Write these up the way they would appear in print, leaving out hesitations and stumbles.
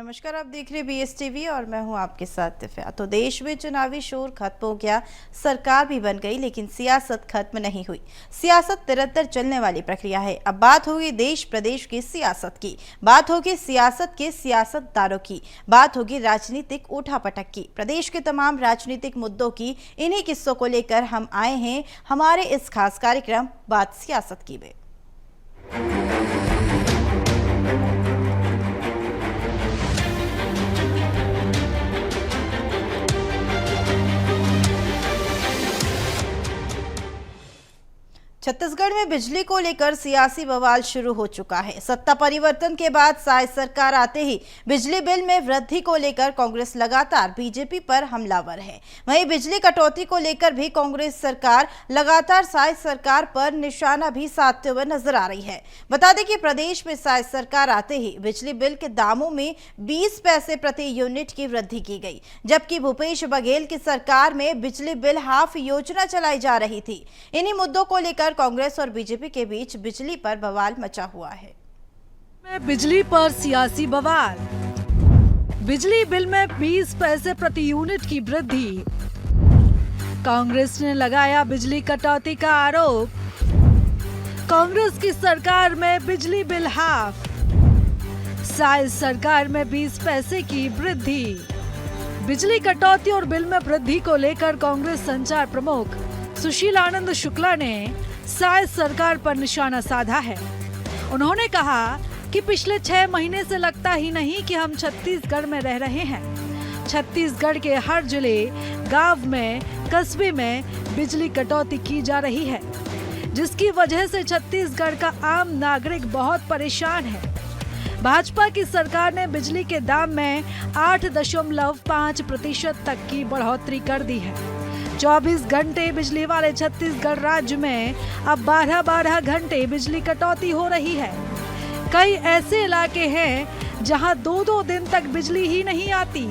नमस्कार, आप देख रहे हैं BSTV और मैं हूं आपके साथ दिव्या। तो देश में चुनावी शोर खत्म हो गया, सरकार भी बन गई, लेकिन सियासत खत्म नहीं हुई। सियासत निरंतर चलने वाली प्रक्रिया है। अब बात होगी देश प्रदेश की सियासत की, बात होगी सियासत के सियासतदारों की, बात होगी राजनीतिक उठापटक की, प्रदेश के तमाम राजनीतिक मुद्दों की। इन्हीं किस्सों को लेकर हम आए हैं हमारे इस खास कार्यक्रम बात सियासत की में। छत्तीसगढ़ में बिजली को लेकर सियासी बवाल शुरू हो चुका है। सत्ता परिवर्तन के बाद साय सरकार आते ही बिजली बिल में वृद्धि को लेकर कांग्रेस लगातार बीजेपी पर हमलावर है। वहीं बिजली कटौती को लेकर भी कांग्रेस सरकार लगातार साय सरकार पर निशाना भी साधते हुए नजर आ रही है। बता दें कि प्रदेश में साय सरकार आते ही बिजली बिल के दामों में 20 पैसे प्रति यूनिट की वृद्धि की गई, जबकि भूपेश बघेल की सरकार में बिजली बिल हाफ योजना चलाई जा रही थी। इन्हीं मुद्दों को लेकर कांग्रेस और बीजेपी के बीच बिजली पर बवाल मचा हुआ है। बिजली पर सियासी बवाल। बिजली बिल में 20 पैसे प्रति यूनिट की वृद्धि। कांग्रेस ने लगाया बिजली कटौती का आरोप। कांग्रेस की सरकार में बिजली बिल हाफ, साय सरकार में 20 पैसे की वृद्धि। बिजली कटौती और बिल में वृद्धि को लेकर कांग्रेस संचार प्रमुख सुशील आनंद शुक्ला ने साय सरकार पर निशाना साधा है। उन्होंने कहा कि पिछले 6 महीने से लगता ही नहीं कि हम छत्तीसगढ़ में रह रहे हैं। छत्तीसगढ़ के हर जिले, गांव में, कस्बे में बिजली कटौती की जा रही है, जिसकी वजह से छत्तीसगढ़ का आम नागरिक बहुत परेशान है। भाजपा की सरकार ने बिजली के दाम में 8.5% तक की बढ़ोतरी कर दी है। 24 घंटे बिजली वाले छत्तीसगढ़ राज्य में अब 12-12 घंटे बिजली कटौती हो रही है। कई ऐसे इलाके हैं जहां 2-2 दिन तक बिजली ही नहीं आती,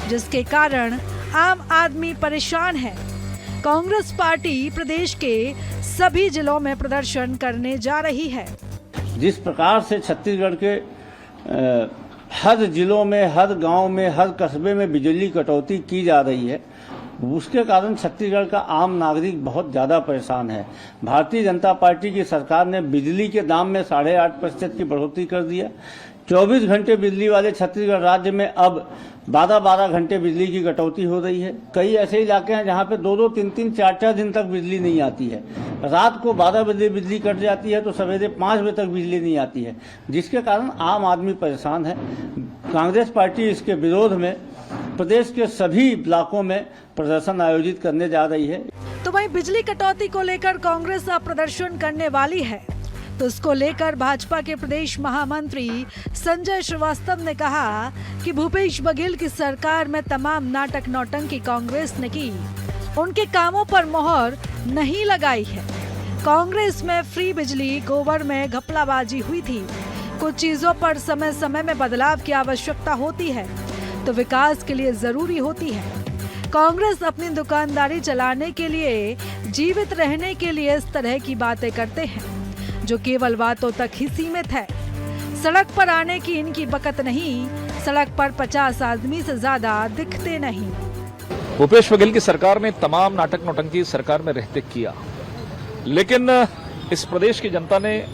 जिसके कारण आम आदमी परेशान है। कांग्रेस पार्टी प्रदेश के सभी जिलों में प्रदर्शन करने जा रही है। जिस प्रकार से छत्तीसगढ़ के हर जिलों में, हर गांव में, हर कस्बे में बिजली कटौती की जा रही है, उसके कारण छत्तीसगढ़ का आम नागरिक बहुत ज़्यादा परेशान है। भारतीय जनता पार्टी की सरकार ने बिजली के दाम में 8.5% की बढ़ोतरी कर दिया। 24 घंटे बिजली वाले छत्तीसगढ़ राज्य में अब 12-12 घंटे बिजली की कटौती हो रही है। कई ऐसे इलाके हैं जहां पे 2-2, 3-3, 4-4 दिन तक बिजली नहीं आती है। रात को 12 बजे बिजली कट जाती है तो सवेरे 5 बजे तक बिजली नहीं आती है, जिसके कारण आम आदमी परेशान है। कांग्रेस पार्टी इसके विरोध में प्रदेश के सभी ब्लॉकों में प्रदर्शन आयोजित करने जा रही है। तो वहीं बिजली कटौती को लेकर कांग्रेस अब प्रदर्शन करने वाली है। तो इसको लेकर भाजपा के प्रदेश महामंत्री संजय श्रीवास्तव ने कहा कि भूपेश बघेल की सरकार में तमाम नाटक नौटंकी कांग्रेस ने की, उनके कामों पर मोहर नहीं लगाई है। कांग्रेस में फ्री बिजली, गोबर में घपलाबाजी हुई थी। कुछ चीजों पर समय समय में बदलाव की आवश्यकता होती है, तो विकास के लिए जरूरी होती है। कांग्रेस अपनी दुकानदारी चलाने के लिए, जीवित रहने के लिए इस तरह की बातें करते हैं, जो केवल बातों तक ही सीमित है। सड़क पर आने की इनकी बकत नहीं, सड़क पर 50 आदमी से ज्यादा दिखते नहीं। भूपेश बघेल की सरकार ने तमाम नाटक नौटंकी सरकार में रहते किया, लेकिन इस प्रदेश की जनता ने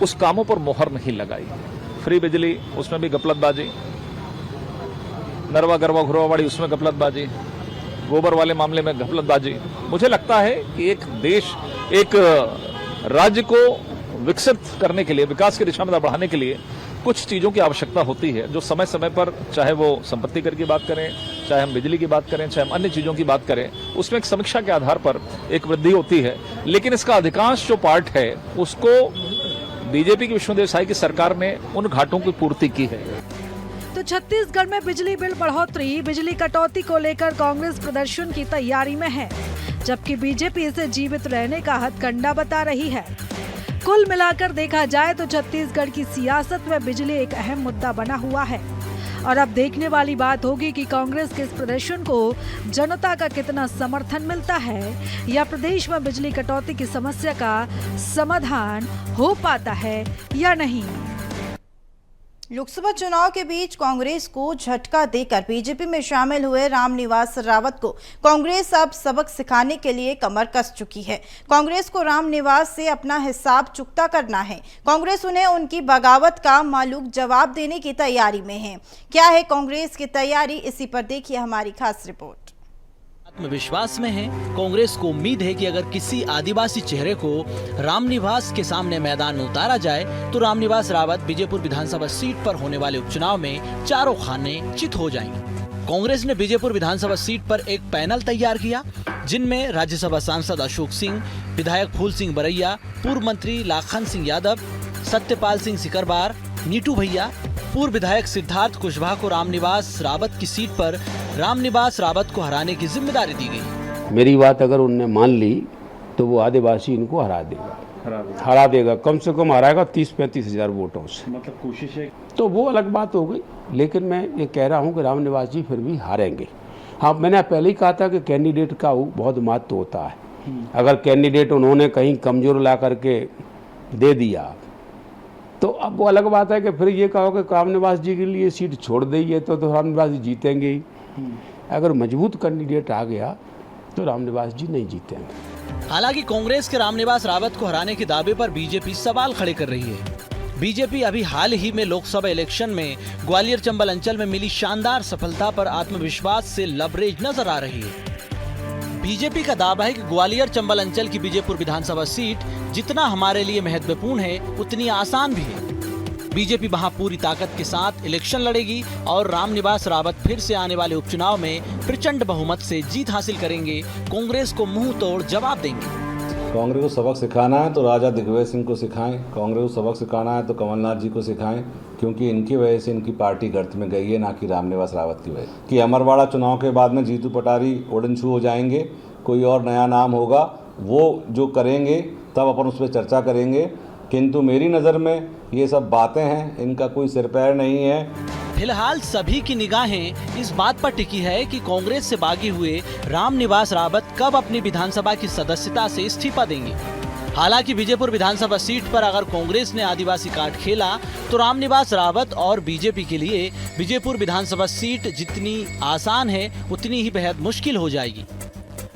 उस कामों पर मोहर नहीं लगाई। फ्री बिजली, उसमें भी गपलतबाजी, नरवा गरवा घुरवावाड़ी, उसमें गपलतबाजी, गोबर वाले मामले में गपलतबाजी। मुझे लगता है कि एक देश, एक राज्य को विकसित करने के लिए, विकास की दिशा में बढ़ाने के लिए कुछ चीजों की आवश्यकता होती है, जो समय समय पर, चाहे वो संपत्ति कर की बात करें, चाहे हम बिजली की बात करें, चाहे हम अन्य चीजों की बात करें, उसमें एक समीक्षा के आधार पर एक वृद्धि होती है। लेकिन इसका अधिकांश जो पार्ट है, उसको बीजेपी की विष्णुदेव साय की सरकार ने उन घाटों की पूर्ति की है। तो छत्तीसगढ़ में बिजली बिल बढ़ोतरी, बिजली कटौती को लेकर कांग्रेस प्रदर्शन की तैयारी में है, जबकि बीजेपी इसे जीवित रहने का हथकंडा बता रही है। कुल मिलाकर देखा जाए तो छत्तीसगढ़ की सियासत में बिजली एक अहम मुद्दा बना हुआ है। और अब देखने वाली बात होगी कि कांग्रेस के इस प्रदर्शन को जनता का कितना समर्थन मिलता है, या प्रदेश में बिजली कटौती की समस्या का समाधान हो पाता है या नहीं। लोकसभा चुनाव के बीच कांग्रेस को झटका देकर बीजेपी में शामिल हुए रामनिवास रावत को कांग्रेस अब सबक सिखाने के लिए कमर कस चुकी है। कांग्रेस को रामनिवास से अपना हिसाब चुकता करना है। कांग्रेस उन्हें उनकी बगावत का मालूम जवाब देने की तैयारी में है। क्या है कांग्रेस की तैयारी, इसी पर देखिए हमारी खास रिपोर्ट। आत्मविश्वास में है। कांग्रेस को उम्मीद है कि अगर किसी आदिवासी चेहरे को रामनिवास के सामने मैदान में उतारा जाए तो रामनिवास रावत बीजेपुर विधानसभा सीट पर होने वाले उपचुनाव में चारों खाने चित हो जाएंगे। कांग्रेस ने बीजेपुर विधानसभा सीट पर एक पैनल तैयार किया, जिनमें राज्यसभा सांसद अशोक सिंह, विधायक फूल सिंह बरैया, पूर्व मंत्री लाखन सिंह यादव, सत्यपाल सिंह सिकरबार, नीटू भैया, पूर्व विधायक सिद्धार्थ कुशवाहा को रामनिवास रावत की सीट पर रामनिवास रावत को हराने की जिम्मेदारी दी गई। मेरी बात अगर उनने मान ली तो वो आदिवासी इनको हरा देगा। कम से कम हराएगा 30-35 हजार वोटों से। मतलब कोशिश है तो वो अलग बात हो गई, लेकिन मैं ये कह रहा हूँ कि रामनिवास जी फिर भी हारेंगे। हाँ, मैंने पहले ही कहा था कि कैंडिडेट का बहुत महत्व होता है। अगर कैंडिडेट उन्होंने कहीं कमजोर ला करके दे दिया तो अब वो अलग बात है कि फिर ये कहो कि रामनिवास जी के लिए सीट छोड़ दी है तो रामनिवास जी जीतेंगे ही। अगर मजबूत कैंडिडेट आ गया तो रामनिवास जी नहीं जीतेंगे। हालांकि कांग्रेस के रामनिवास रावत को हराने के दावे पर बीजेपी सवाल खड़े कर रही है। बीजेपी अभी हाल ही में लोकसभा इलेक्शन में ग्वालियर चंबल अंचल में मिली शानदार सफलता पर आत्मविश्वास से लबरेज नजर आ रही है। बीजेपी का दावा है कि ग्वालियर चंबल अंचल की बीजेपुर विधानसभा सीट जितना हमारे लिए महत्वपूर्ण है उतनी आसान भी है। बीजेपी वहां पूरी ताकत के साथ इलेक्शन लड़ेगी और रामनिवास रावत फिर से आने वाले उपचुनाव में प्रचंड बहुमत से जीत हासिल करेंगे। कांग्रेस को मुंह तोड़ जवाब देंगे। कांग्रेस को सबक सिखाना है तो राजा दिग्विजय सिंह को सिखाएं, कांग्रेस को सबक सिखाना है तो कमलनाथ जी को सिखाएं, क्योंकि इनकी वजह से इनकी पार्टी गर्त में गई है, ना कि रामनिवास रावत की वजह कि अमरवाड़ा चुनाव के बाद में जीतू पटारी उड़न छू हो जाएंगे, कोई और नया नाम होगा, वो जो करेंगे तब अपन उस पर चर्चा करेंगे। किंतु मेरी नज़र में ये सब बातें हैं, इनका कोई सिर पैर नहीं है। फिलहाल सभी की निगाहें इस बात पर टिकी है कि कांग्रेस से भागे हुए रामनिवास रावत कब अपनी विधानसभा की सदस्यता से इस्तीफा देंगे। हालांकि बीजेपुर विधानसभा सीट पर अगर कांग्रेस ने आदिवासी कार्ड खेला तो रामनिवास रावत और बीजेपी के लिए बीजेपुर विधानसभा सीट जितनी आसान है उतनी ही बेहद मुश्किल हो जाएगी।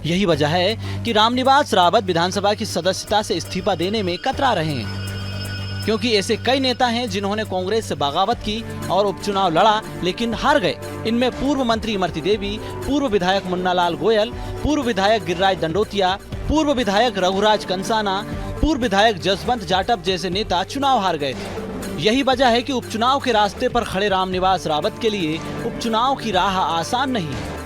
यही वजह है कि रामनिवास रावत विधानसभा की सदस्यता से इस्तीफा देने में कतरा रहे हैं, क्योंकि ऐसे कई नेता हैं जिन्होंने कांग्रेस से बगावत की और उपचुनाव लड़ा लेकिन हार गए। इनमें पूर्व मंत्री इमरती देवी, पूर्व विधायक मुन्नालाल गोयल, पूर्व विधायक गिरिराज दंडोतिया, पूर्व विधायक रघुराज कंसाना, पूर्व विधायक जसवंत जाटव जैसे नेता चुनाव हार गए थे। यही वजह है कि उपचुनाव के रास्ते पर खड़े रामनिवास रावत के लिए उपचुनाव की राह आसान नहीं है।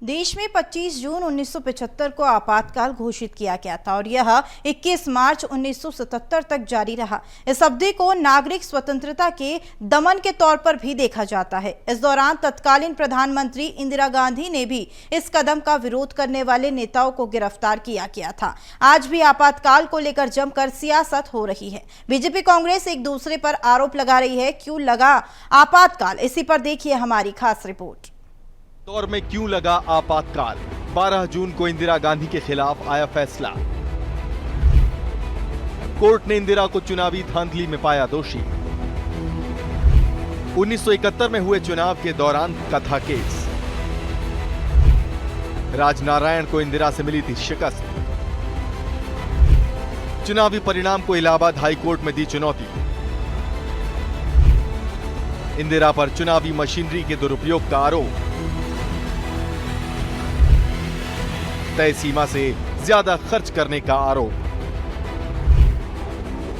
देश में 25 जून 1975 को आपातकाल घोषित किया गया था और यह 21 मार्च 1977 तक जारी रहा। इस अवधि को नागरिक स्वतंत्रता के दमन के तौर पर भी देखा जाता है। इस दौरान तत्कालीन प्रधानमंत्री इंदिरा गांधी ने भी इस कदम का विरोध करने वाले नेताओं को गिरफ्तार किया गया था। आज भी आपातकाल को लेकर जमकर सियासत हो रही है। बीजेपी कांग्रेस एक दूसरे पर आरोप लगा रही है। क्यों लगा आपातकाल, इसी पर देखिए हमारी खास रिपोर्ट। दौर में क्यों लगा आपातकाल? 12 जून को इंदिरा गांधी के खिलाफ आया फैसला। कोर्ट ने इंदिरा को चुनावी धांधली में पाया दोषी। 1971 में हुए चुनाव के दौरान कथा केस। राजनारायण को इंदिरा से मिली थी शिकस्त। चुनावी परिणाम को इलाहाबाद हाई कोर्ट में दी चुनौती। इंदिरा पर चुनावी मशीनरी के दुरुपयोग का आरोप। तय सीमा से ज्यादा खर्च करने का आरोप।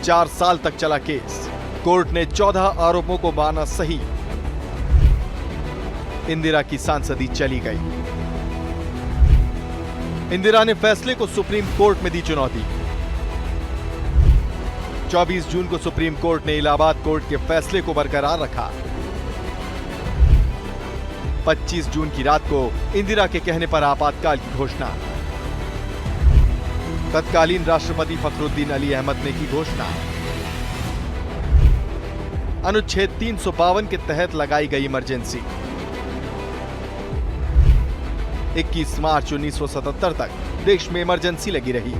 4 साल तक चला केस। कोर्ट ने 14 आरोपों को माना सही। इंदिरा की सांसदी चली गई। इंदिरा ने फैसले को सुप्रीम कोर्ट में दी चुनौती। 24 जून को सुप्रीम कोर्ट ने इलाहाबाद कोर्ट के फैसले को बरकरार रखा। 25 जून की रात को इंदिरा के कहने पर आपातकाल की घोषणा। तत्कालीन राष्ट्रपति फखरुद्दीन अली अहमद ने की घोषणा। अनुच्छेद 352 के तहत लगाई गई इमरजेंसी। 21 मार्च 1977 तक देश में इमरजेंसी लगी रही।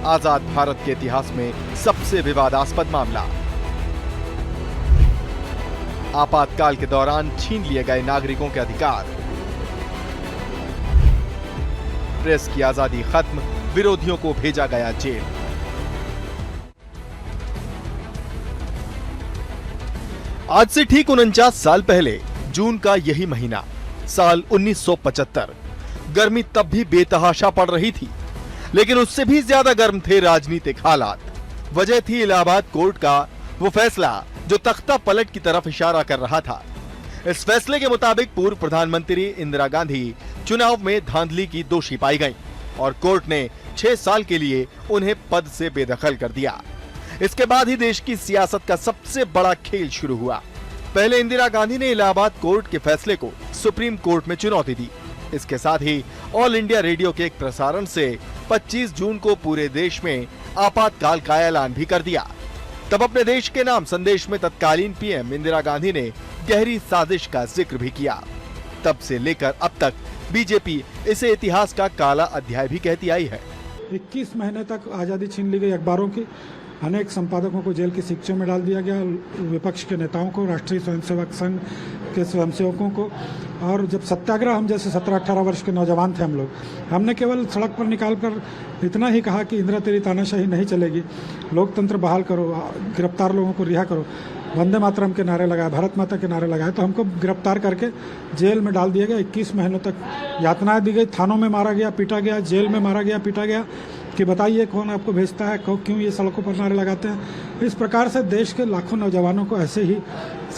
आजाद भारत के इतिहास में सबसे विवादास्पद मामला। आपातकाल के दौरान छीन लिए गए नागरिकों के अधिकार, प्रेस की आजादी खत्म, विरोधियों को भेजा गया जेल। आज से ठीक 49 साल पहले जून का यही महीना साल 1975, गर्मी तब भी बेतहाशा पड़ रही थी, लेकिन उससे भी ज्यादा गर्म थे राजनीतिक हालात। वजह थी इलाहाबाद कोर्ट का वो फैसला जो तख्ता पलट की तरफ इशारा कर रहा था। इस फैसले के मुताबिक पूर्व प्रधानमंत्री इंदिरा गांधी चुनाव में धांधली की दोषी पाई गईं और कोर्ट ने 6 साल के लिए उन्हें पद से बेदखल कर दिया। इसके बाद ही देश की सियासत का सबसे बड़ा खेल शुरू हुआ। पहले इंदिरा गांधी ने इलाहाबाद कोर्ट के फैसले को सुप्रीम कोर्ट में चुनौती दी। इसके साथ ही ऑल इंडिया रेडियो के एक प्रसारण से 25 जून को पूरे देश में आपातकाल का ऐलान भी कर दिया। तब अपने देश के नाम संदेश में तत्कालीन पीएम इंदिरा गांधी ने गहरी साजिश का जिक्र भी किया। तब से लेकर अब तक बीजेपी इसे इतिहास का काला अध्याय भी कहती आई है। 21 महीने तक आज़ादी छीन ली गई अखबारों की, अनेक संपादकों को जेल की शिक्षों में डाल दिया गया, विपक्ष के नेताओं को, राष्ट्रीय स्वयंसेवक संघ के स्वयंसेवकों को। और जब सत्याग्रह, हम जैसे 17-18 वर्ष के नौजवान थे हम लोग, हमने केवल सड़क पर निकालकर इतना ही कहा कि इंदिरा तेरी तानाशाही नहीं चलेगी, लोकतंत्र बहाल करो, गिरफ्तार लोगों को रिहा करो, वंदे मातरम के नारे लगाए, भारत माता के नारे लगाए, तो हमको गिरफ्तार करके जेल में डाल दिया गया। 21 महीनों तक यातनाएं दी गई, थानों में मारा गया, पीटा गया, जेल में मारा गया, पीटा गया कि बताइए कौन आपको भेजता है, क्यों ये सड़कों पर नारे लगाते हैं। इस प्रकार से देश के लाखों नौजवानों को ऐसे ही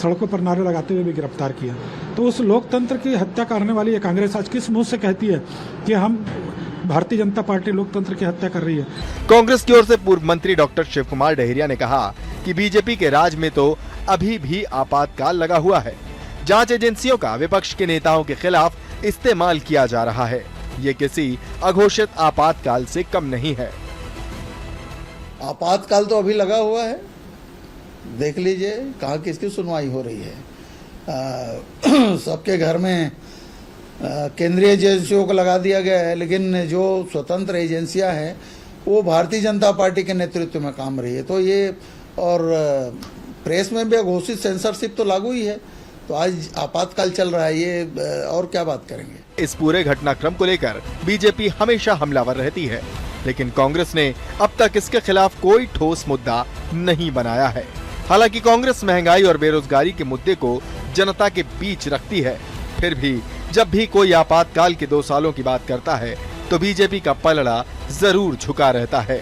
सड़कों पर नारे लगाते हुए भी गिरफ्तार किया। तो उस लोकतंत्र की हत्या करने वाली ये कांग्रेस आज किस मुंह से कहती है कि हम भारतीय जनता पार्टी लोकतंत्र की हत्या कर रही है। कांग्रेस की ओर से पूर्व मंत्री डॉक्टर शिव कुमार डहरिया ने कहा कि बीजेपी के राज में तो अभी भी आपातकाल लगा हुआ है। जांच एजेंसियों का विपक्ष के नेताओं के खिलाफ इस्तेमाल किया जा रहा है। ये किसी अघोषित आपातकाल से कम नहीं है। आपातकाल तो अभी लगा हुआ है, देख लीजिए कहाँ किसकी सुनवाई हो रही है। सबके घर में केंद्रीय एजेंसियों को लगा दिया गया है, लेकिन जो स्वतंत्र एजेंसियां हैं वो भारतीय जनता पार्टी के नेतृत्व में काम रही है। तो ये, और प्रेस में भी घोषित सेंसरशिप तो लागू ही है, तो आज आपातकाल चल रहा है, ये और क्या बात करेंगे। इस पूरे घटनाक्रम को लेकर बीजेपी हमेशा हमलावर रहती है, लेकिन कांग्रेस ने अब तक इसके खिलाफ कोई ठोस मुद्दा नहीं बनाया है। हालांकि कांग्रेस महंगाई और बेरोजगारी के मुद्दे को जनता के बीच रखती है, फिर भी जब भी कोई आपातकाल के 2 सालों की बात करता है तो बीजेपी का पलड़ा जरूर झुका रहता है।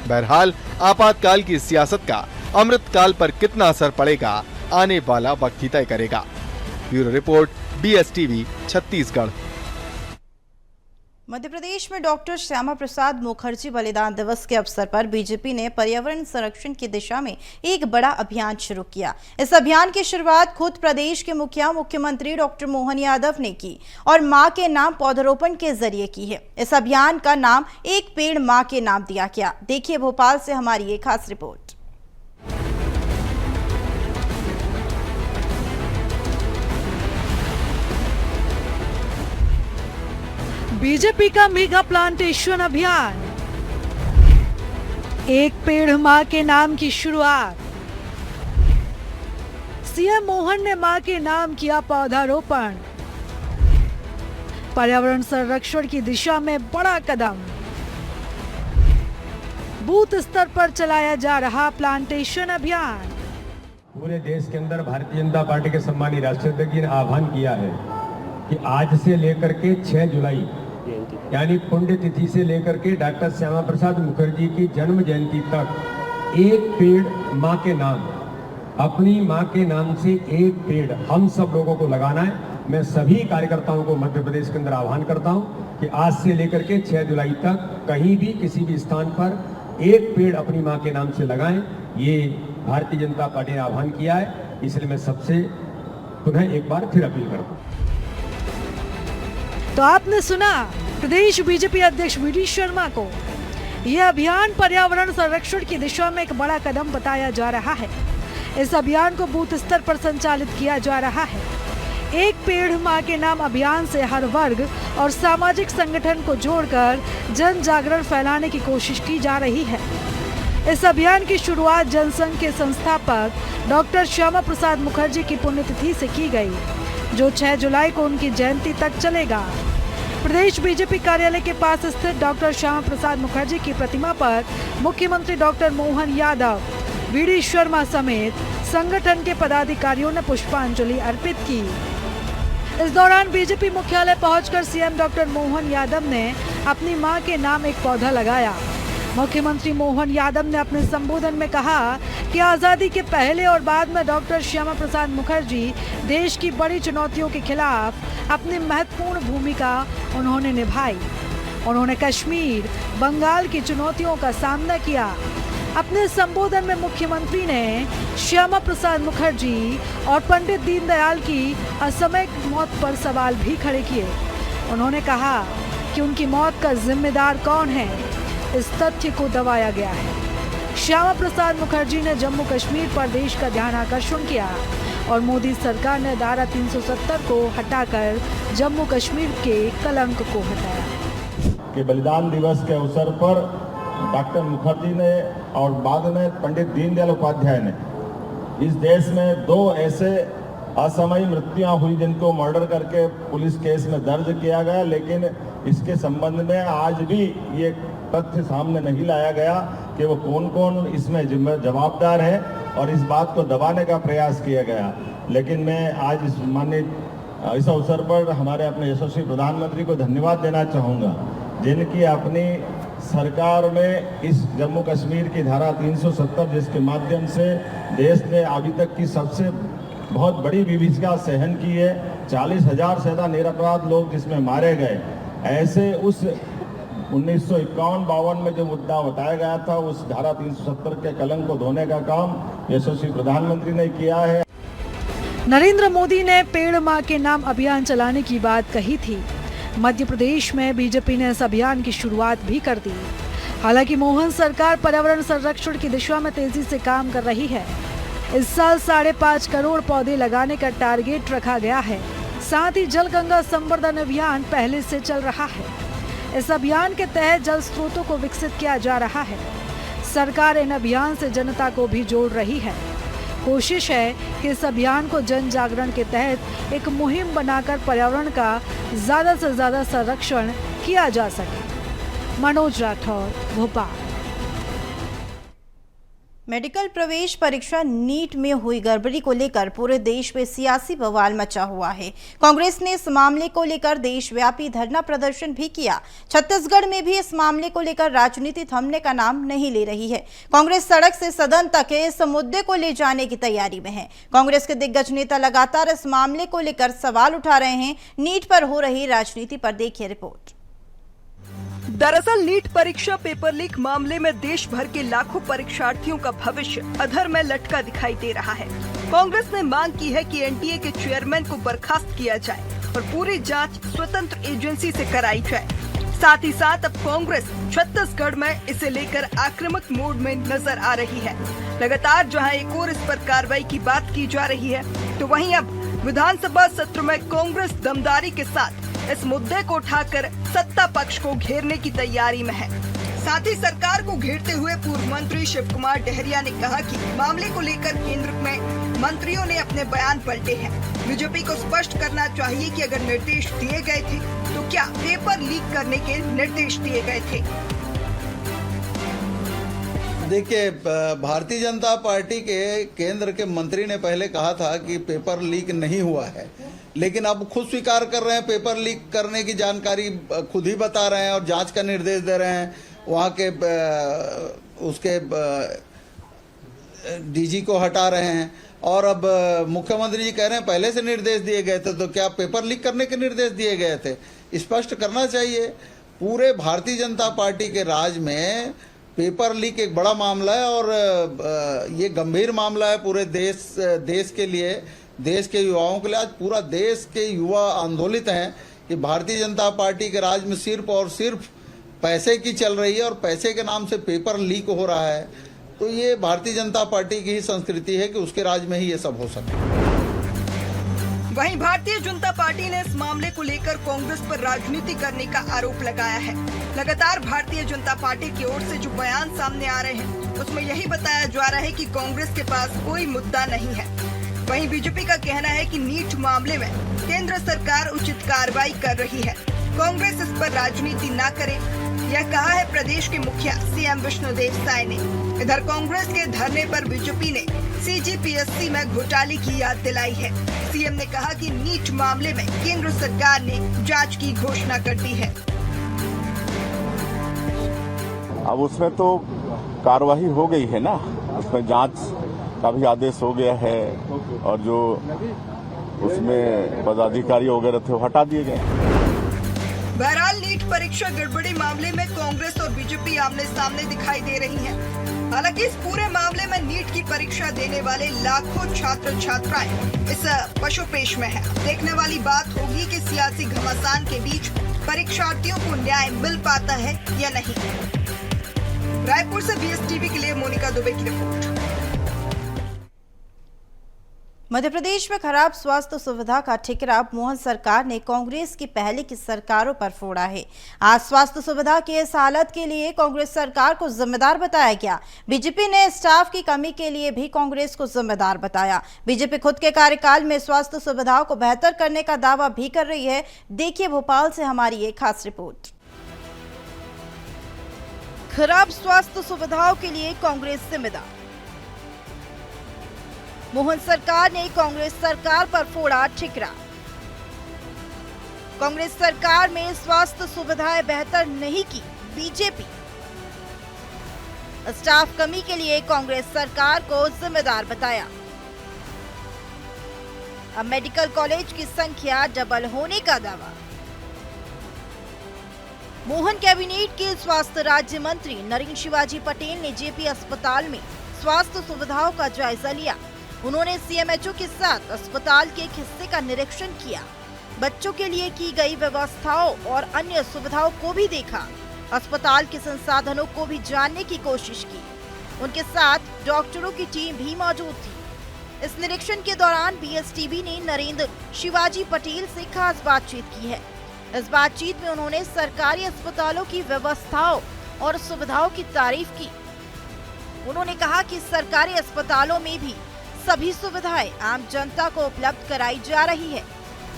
बहरहाल आपातकाल की सियासत का अमृतकाल पर कितना असर पड़ेगा, आने वाला वक्त ही तय करेगा। Bureau report, BSTV, Chhattisgarh. Madhya Pradesh में डॉक्टर श्यामा प्रसाद मुखर्जी बलिदान दिवस के अवसर पर बीजेपी ने पर्यावरण संरक्षण की दिशा में एक बड़ा अभियान शुरू किया। इस अभियान की शुरुआत खुद प्रदेश के मुख्यमंत्री डॉक्टर मोहन यादव ने की और मां के नाम पौधरोपण के जरिए की है। इस अभियान का नाम एक पेड़ मां के नाम दिया गया। देखिए भोपाल से हमारी एक खास रिपोर्ट। बीजेपी का मेगा प्लांटेशन अभियान, एक पेड़ मां के नाम की शुरुआत। सीएम मोहन ने मां के नाम किया पौधारोपण। पर्यावरण संरक्षण की दिशा में बड़ा कदम। बूथ स्तर पर चलाया जा रहा प्लांटेशन अभियान। पूरे देश के अंदर भारतीय जनता पार्टी के सम्मानीय राष्ट्रपति ने आह्वान किया है कि आज से लेकर के 6 जुलाई यानी पुण्यतिथि से लेकर के डॉक्टर श्यामा प्रसाद मुखर्जी की जन्म जयंती तक एक पेड़ मां के नाम, अपनी मां के नाम से एक पेड़ हम सब लोगों को लगाना है। मैं सभी कार्यकर्ताओं को मध्य प्रदेश के अंदर आह्वान करता हूं कि आज से लेकर के 6 जुलाई तक कहीं भी किसी भी स्थान पर एक पेड़ अपनी मां के नाम से लगाएं। ये भारतीय जनता पार्टी ने आह्वान किया है, इसलिए मैं सबसे पुनः एक बार फिर अपील करता हूं। तो आपने सुना प्रदेश बीजेपी अध्यक्ष वीडी शर्मा को। यह अभियान पर्यावरण संरक्षण की दिशा में एक बड़ा कदम बताया जा रहा है। इस अभियान को बूथ स्तर पर संचालित किया जा रहा है। एक पेड़ मां के नाम अभियान से हर वर्ग और सामाजिक संगठन को जोड़कर जन जागरण फैलाने की कोशिश की जा रही है। इस अभियान की शुरुआत जनसंघ के संस्थापक डॉक्टर श्यामा प्रसाद मुखर्जी की पुण्यतिथि से की गई, जो 6 जुलाई को उनकी जयंती तक चलेगा। प्रदेश बीजेपी कार्यालय के पास स्थित डॉक्टर श्यामा प्रसाद मुखर्जी की प्रतिमा पर मुख्यमंत्री डॉक्टर मोहन यादव, वीडी शर्मा समेत संगठन के पदाधिकारियों ने पुष्पांजलि अर्पित की। इस दौरान बीजेपी मुख्यालय पहुंचकर सीएम डॉक्टर मोहन यादव ने अपनी मां के नाम एक पौधा लगाया। मुख्यमंत्री मोहन यादव ने अपने संबोधन में कहा कि आजादी के पहले और बाद में डॉक्टर श्यामा प्रसाद मुखर्जी देश की बड़ी चुनौतियों के खिलाफ अपनी महत्वपूर्ण भूमिका उन्होंने निभाई। उन्होंने कश्मीर, बंगाल की चुनौतियों का सामना किया। अपने संबोधन में मुख्यमंत्री ने श्यामा प्रसाद मुखर्जी और पंडित दीनदयाल की असामयिक मौत पर सवाल भी खड़े किए। उन्होंने कहा कि उनकी मौत का जिम्मेदार कौन है, इस तथ्य को दबाया गया है। श्यामा प्रसाद मुखर्जी ने जम्मू कश्मीर पर देश का ध्यान आकर्षण किया और मोदी सरकार ने धारा 370 को हटाकर जम्मू कश्मीर के कलंक को हटाया। कि बलिदान दिवस के अवसर पर डॉक्टर मुखर्जी ने और बाद में पंडित दीनदयाल उपाध्याय ने इस देश में 2 ऐसे असामयिक मृत्युआं हुई जिनको मर्डर करके पुलिस केस में दर्ज किया गया, लेकिन इसके संबंध में आज भी ये तथ्य सामने नहीं लाया गया कि वो कौन कौन इसमें जवाबदार है और इस बात को दबाने का प्रयास किया गया। लेकिन मैं आज इस अवसर पर हमारे अपने यशस्वी प्रधानमंत्री को धन्यवाद देना चाहूँगा, जिनकी अपनी सरकार में इस जम्मू कश्मीर की धारा 370 जिसके माध्यम से देश ने अभी तक की सबसे बहुत बड़ी विभीषिका सहन की है, 40,000 से ज़्यादा निरपराध लोग जिसमें मारे गए, ऐसे उस 1951-52 में जो मुद्दा बताया गया था उस धारा 370 के कलंक को धोने का काम यशस्वी प्रधानमंत्री ने किया है। नरेंद्र मोदी ने पेड़ मां के नाम अभियान चलाने की बात कही थी। मध्य प्रदेश में बीजेपी ने इस अभियान की शुरुआत भी कर दी। हालांकि मोहन सरकार पर्यावरण संरक्षण की दिशा में तेजी से काम कर रही है। इस साल 5.5 करोड़ पौधे लगाने का टारगेट रखा गया है। साथ ही जल गंगा संवर्धन अभियान पहले से चल रहा है। इस अभियान के तहत जल स्रोतों को विकसित किया जा रहा है। सरकार इन अभियान से जनता को भी जोड़ रही है। कोशिश है कि इस अभियान को जन जागरण के तहत एक मुहिम बनाकर पर्यावरण का ज्यादा से ज्यादा संरक्षण किया जा सके। मनोज राठौर, भोपाल। मेडिकल प्रवेश परीक्षा नीट में हुई गड़बड़ी को लेकर पूरे देश में सियासी बवाल मचा हुआ है। कांग्रेस ने इस मामले को लेकर देशव्यापी धरना प्रदर्शन भी किया। छत्तीसगढ़ में भी इस मामले को लेकर राजनीति थमने का नाम नहीं ले रही है। कांग्रेस सड़क से सदन तक इस मुद्दे को ले जाने की तैयारी में है। कांग्रेस के दिग्गज नेता लगातार इस मामले को लेकर सवाल उठा रहे हैं। नीट पर हो रही राजनीति पर देखिए रिपोर्ट। दरअसल नीट परीक्षा पेपर लीक मामले में देश भर के लाखों परीक्षार्थियों का भविष्य अधर में लटका दिखाई दे रहा है। कांग्रेस ने मांग की है कि एनटीए के चेयरमैन को बर्खास्त किया जाए और पूरी जांच स्वतंत्र एजेंसी से कराई जाए। साथ ही साथ अब कांग्रेस छत्तीसगढ़ में इसे लेकर आक्रामक मोड में नजर आ रही है। लगातार जहां एक और इस पर कार्रवाई की बात की जा रही है, तो वहीं अब विधानसभा सत्र में कांग्रेस दमदारी के साथ इस मुद्दे को उठाकर सत्ता पक्ष को घेरने की तैयारी में है। साथ ही सरकार को घेरते हुए पूर्व मंत्री शिव कुमार डहरिया ने कहा कि मामले को लेकर केंद्र में मंत्रियों ने अपने बयान पलटे हैं। बीजेपी को स्पष्ट करना चाहिए कि अगर निर्देश दिए गए थे तो क्या पेपर लीक करने के निर्देश दिए गए थे। देखिए, भारतीय जनता पार्टी के केंद्र के मंत्री ने पहले कहा था कि पेपर लीक नहीं हुआ है, लेकिन अब खुद स्वीकार कर रहे हैं पेपर लीक करने की जानकारी खुद ही बता रहे हैं और जांच का निर्देश दे रहे हैं। वहाँ के उसके डीजी को हटा रहे हैं और अब मुख्यमंत्री जी कह रहे हैं पहले से निर्देश दिए गए थे, तो क्या पेपर लीक करने के निर्देश दिए गए थे? स्पष्ट करना चाहिए। पूरे भारतीय जनता पार्टी के राज में पेपर लीक एक बड़ा मामला है और ये गंभीर मामला है पूरे देश के लिए, देश के युवाओं के लिए। आज पूरा देश के युवा आंदोलित हैं कि भारतीय जनता पार्टी के राज में सिर्फ और सिर्फ पैसे की चल रही है और पैसे के नाम से पेपर लीक हो रहा है। तो ये भारतीय जनता पार्टी की ही संस्कृति है कि उसके राज में ही ये सब हो सके। वहीं भारतीय जनता पार्टी ने इस मामले को लेकर कांग्रेस पर राजनीति करने का आरोप लगाया है। लगातार भारतीय जनता पार्टी की ओर से जो बयान सामने आ रहे हैं उसमें यही बताया जा रहा है कि कांग्रेस के पास कोई मुद्दा नहीं है। वहीं बीजेपी का कहना है कि नीट मामले में केंद्र सरकार उचित कार्रवाई कर रही है, कांग्रेस इस पर राजनीति न करे, यह कहा है प्रदेश के मुखिया सीएम विष्णुदेव साय ने। इधर कांग्रेस के धरने पर बीजेपी ने CGPSC में घोटाले की याद दिलाई है। सीएम ने कहा कि नीट मामले में केंद्र सरकार ने जांच की घोषणा कर दी है। अब उसमें तो कार्रवाई हो गई है ना, उसमें जांच का भी आदेश हो गया है और जो उसमें पदाधिकारी वगैरह थे वो हटा दिए गए। बहरहाल नीट परीक्षा गड़बड़ी मामले में कांग्रेस और बीजेपी आमने सामने दिखाई दे रही हैं। हालांकि इस पूरे मामले में नीट की परीक्षा देने वाले लाखों छात्र छात्राएं इस पशुपेश में हैं। देखने वाली बात होगी कि सियासी घमासान के बीच परीक्षार्थियों को न्याय मिल पाता है या नहीं। रायपुर से BSTV के लिए मोनिका दुबे की रिपोर्ट। मध्य प्रदेश में खराब स्वास्थ्य सुविधा का ठिकरा मोहन सरकार ने कांग्रेस की पहले की सरकारों पर फोड़ा है। आज स्वास्थ्य सुविधा की इस हालत के लिए कांग्रेस सरकार को जिम्मेदार बताया गया। बीजेपी ने स्टाफ की कमी के लिए भी कांग्रेस को जिम्मेदार बताया। बीजेपी खुद के कार्यकाल में स्वास्थ्य सुविधाओं को बेहतर करने का दावा भी कर रही है। देखिए भोपाल से हमारी एक खास रिपोर्ट। खराब स्वास्थ्य सुविधाओं के लिए कांग्रेस जिम्मेदार। मोहन सरकार ने कांग्रेस सरकार पर फोड़ा ठिकरा। कांग्रेस सरकार में स्वास्थ्य सुविधाएं बेहतर नहीं की बीजेपी। स्टाफ कमी के लिए कांग्रेस सरकार को जिम्मेदार बताया। अब मेडिकल कॉलेज की संख्या डबल होने का दावा। मोहन कैबिनेट के स्वास्थ्य राज्य मंत्री नरेंद्र शिवाजी पटेल ने जेपी अस्पताल में स्वास्थ्य सुविधाओं का जायजा लिया। उन्होंने CMHO के साथ अस्पताल के एक हिस्से का निरीक्षण किया, बच्चों के लिए की गई व्यवस्थाओं और अन्य सुविधाओं को भी देखा, अस्पताल के संसाधनों को भी जानने की कोशिश की। उनके साथ डॉक्टरों की टीम भी मौजूद थी। इस निरीक्षण के दौरान BSTV ने नरेंद्र शिवाजी पटेल से खास बातचीत की है। इस बातचीत में उन्होंने सरकारी अस्पतालों की व्यवस्थाओं और सुविधाओं की तारीफ की। उन्होंने कहा कि सरकारी अस्पतालों में भी सभी सुविधाएं आम जनता को उपलब्ध कराई जा रही है,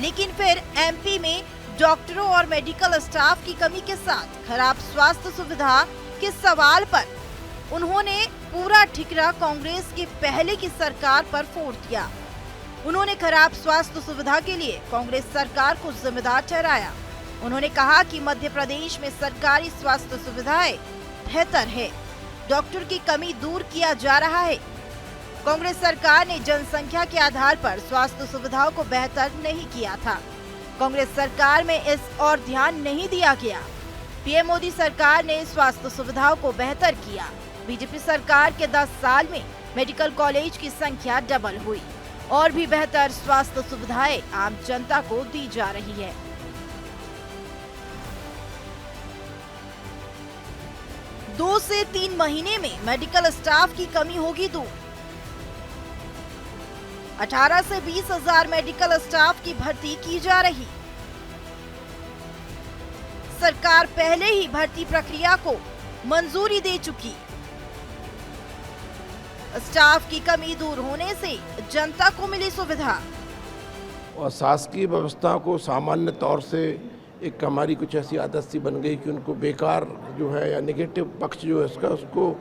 लेकिन फिर MP में डॉक्टरों और मेडिकल स्टाफ की कमी के साथ खराब स्वास्थ्य सुविधा के सवाल पर उन्होंने पूरा ठिकरा कांग्रेस की पहले की सरकार पर फोड़ दिया। उन्होंने खराब स्वास्थ्य सुविधा के लिए कांग्रेस सरकार को जिम्मेदार ठहराया। उन्होंने कहा कि मध्य प्रदेश में सरकारी स्वास्थ्य सुविधाएं बेहतर है, डॉक्टर की कमी दूर किया जा रहा है। कांग्रेस सरकार ने जनसंख्या के आधार पर स्वास्थ्य सुविधाओं को बेहतर नहीं किया था। कांग्रेस सरकार में इस और ध्यान नहीं दिया गया। PM मोदी सरकार ने स्वास्थ्य सुविधाओं को बेहतर किया। बीजेपी सरकार के 10 साल में मेडिकल कॉलेज की संख्या डबल हुई और भी बेहतर स्वास्थ्य सुविधाएं आम जनता को दी जा रही है। दो से 3 महीने में मेडिकल स्टाफ की कमी होगी दूर। 18 से 20 हजार मेडिकल स्टाफ की भर्ती की जा रही। सरकार पहले ही भर्ती प्रक्रिया को मंजूरी दे चुकी। स्टाफ की कमी दूर होने से जनता को मिली सुविधा। और शासकीय व्यवस्था को सामान्य तौर से एक हमारी कुछ ऐसी आदत सी बन गई कि उनको बेकार जो है या नेगेटिव पक्ष जो है उसका उसको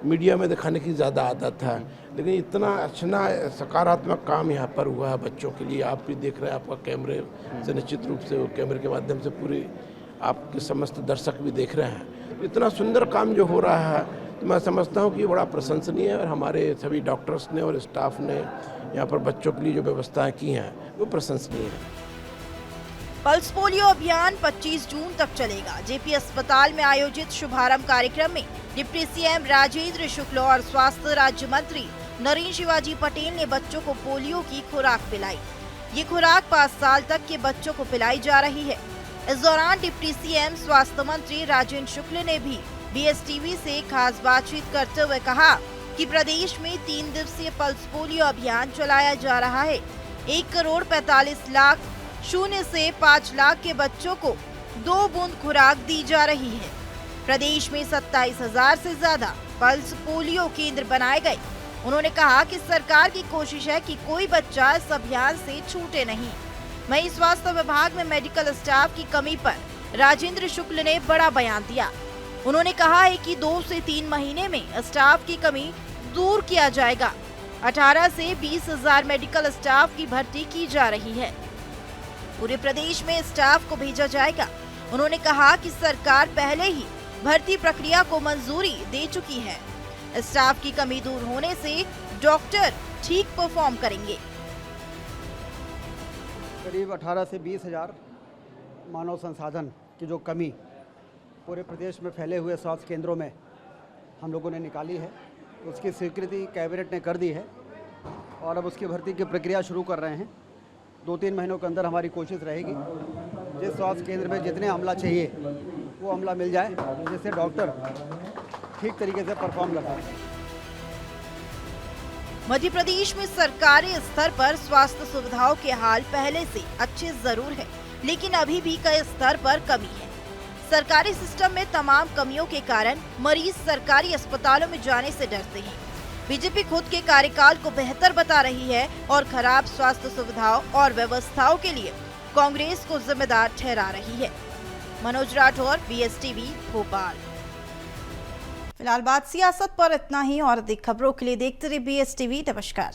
मीडिया में दिखाने की ज़्यादा आदत है। लेकिन इतना अच्छा सकारात्मक काम यहाँ पर हुआ है बच्चों के लिए। आप भी देख रहे हैं, आपका कैमरे से निश्चित रूप से वो कैमरे के माध्यम से पूरे आपके समस्त दर्शक भी देख रहे हैं। इतना सुंदर काम जो हो रहा है तो मैं समझता हूँ कि ये बड़ा प्रशंसनीय है और हमारे सभी डॉक्टर्स ने और स्टाफ ने यहाँ पर बच्चों के लिए जो व्यवस्थाएं की हैं वो प्रशंसनीय है। पल्स पोलियो अभियान 25 जून तक चलेगा। जेपी अस्पताल में आयोजित शुभारंभ कार्यक्रम में डिप्टी CM राजेंद्र शुक्ल और स्वास्थ्य राज्य मंत्री नरेंद्र शिवाजी पटेल ने बच्चों को पोलियो की खुराक पिलाई। ये खुराक 5 साल तक के बच्चों को पिलाई जा रही है। इस दौरान डिप्टी CM स्वास्थ्य मंत्री राजेंद्र शुक्ल ने भी BSTV से खास बातचीत करते हुए कहा कि प्रदेश में 3 दिवसीय पल्स पोलियो अभियान चलाया जा रहा है। 1,45,00,000 0 से 5 लाख के बच्चों को 2 बूंद खुराक दी जा रही है। प्रदेश में 27,000 से ज्यादा पल्स पोलियो केंद्र बनाए गए। उन्होंने कहा कि सरकार की कोशिश है कि कोई बच्चा इस अभियान से छूटे नहीं। वहीं स्वास्थ्य विभाग में मेडिकल स्टाफ की कमी पर राजेंद्र शुक्ल ने बड़ा बयान दिया। उन्होंने कहा है कि 2 से 3 महीने में स्टाफ की कमी दूर किया जाएगा। 18 से 20,000 मेडिकल स्टाफ की भर्ती की जा रही है। पूरे प्रदेश में स्टाफ को भेजा जाएगा। उन्होंने कहा कि सरकार पहले ही भर्ती प्रक्रिया को मंजूरी दे चुकी है। स्टाफ की कमी दूर होने से डॉक्टर ठीक परफॉर्म करेंगे। करीब 18 से 20,000 मानव संसाधन की जो कमी पूरे प्रदेश में फैले हुए स्वास्थ्य केंद्रों में हम लोगों ने निकाली है, उसकी स्वीकृति कैबिनेट ने कर दी है और अब उसकी भर्ती की प्रक्रिया शुरू कर रहे हैं। 2-3 महीनों के अंदर हमारी कोशिश रहेगी जिस स्वास्थ्य केंद्र में जितने अमला चाहिए वो अमला मिल जाए, जिससे डॉक्टर ठीक तरीके से परफॉर्म कर सकें। मध्य प्रदेश में सरकारी स्तर पर स्वास्थ्य सुविधाओं के हाल पहले से अच्छे जरूर है, लेकिन अभी भी कई स्तर पर कमी है। सरकारी सिस्टम में तमाम कमियों के कारण मरीज सरकारी अस्पतालों में जाने से डरते हैं। बीजेपी खुद के कार्यकाल को बेहतर बता रही है और खराब स्वास्थ्य सुविधाओं और व्यवस्थाओं के लिए कांग्रेस को जिम्मेदार ठहरा रही है। मनोज राठौर, BSTV, भोपाल। फिलहाल बात सियासत पर इतना ही और अधिक खबरों के लिए देखते रहिए BSTV। नमस्कार।